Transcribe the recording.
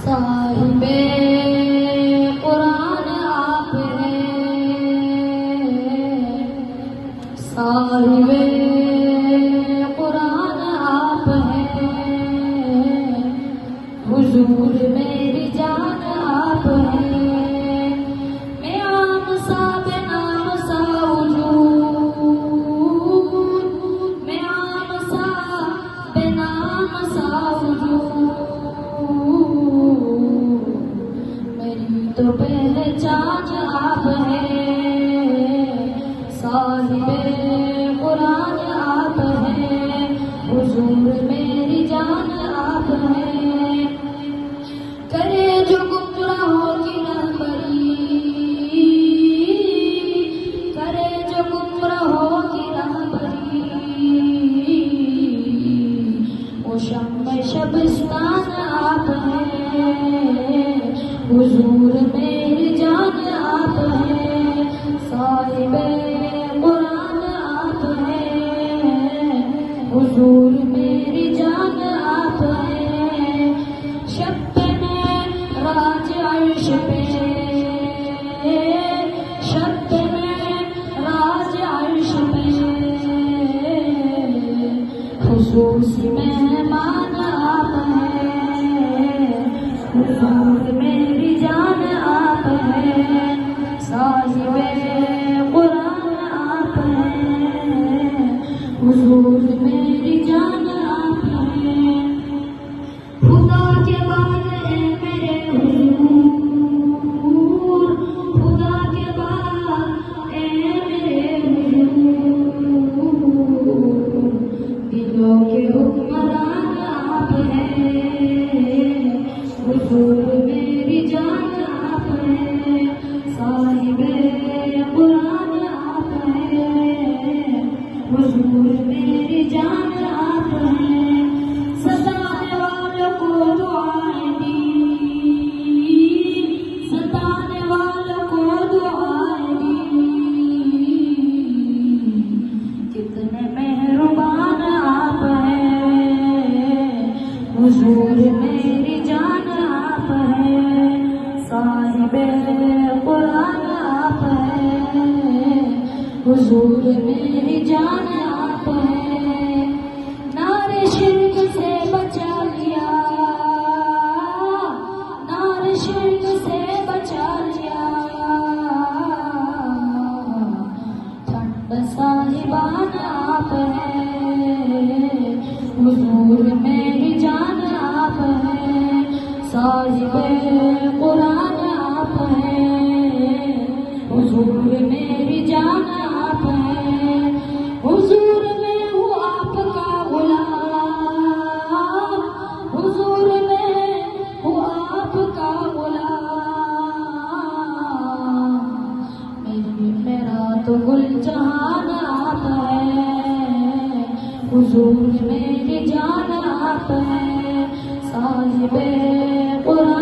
صاحب قرآن آپ ہیں، صاحب قرآن آپ ہیں، حضور میری جان آپ ہیں، میں عام سا بے نام سا وجود، میں عام سا بے نام سا وجود، میری تو پہچان آپ ہیں، صاحب قرآن آپ ہیں، حضور میری جان آپ ہیں، کرے جو گمراہوں کی رہبری، کرے جو گمراہوں کی رہبری، وہ شمع شبستان آپ ہیں، حضور میری جان آپ ہیں، صاحب قرآن آپ ہیں، حضور میری جان آپ ہیں، شب میں راج عرش پہ، شب میں راج عرش پہ، خصوصی مہمان آپ ہیں، حضور میری جان آپ ہیں، صاحب قرآن آپ ہیں، حضور میری جان آپ ہیں، خدا کے بعد اے میرے حضور، خدا کے بعد اے میرے حضور، دلوں کے حکمران آپ ہیں، حضور میری جان آپ ہیں، صاحب قرآن آپ ہیں، حضور میری جان آپ ہیں، ستانے والوں کو دعائیں دی، ستانے والوں کو دعائیں دی، کتنے مہربان آپ ہیں، حضور میری جان آپ ہیں، صاحب قرآن آپ ہیں، حضور میری جان آپ ہیں، نعرے شرک سے بچا لیا، نعرے شرک سے بچا لیا، ٹھنڈ صاحبان آپ ہیں، حضور میری جان آپ ہیں، صاحب قرآن آپ ہیں، حضور میری جان آپ ہیں، حضور میں ہوں آپ کا غلام، حضور میں ہوں آپ کا غلام، میرا تو گل جہان آپ ہے، حضور میری جان آپ ہے، صاحب قرآن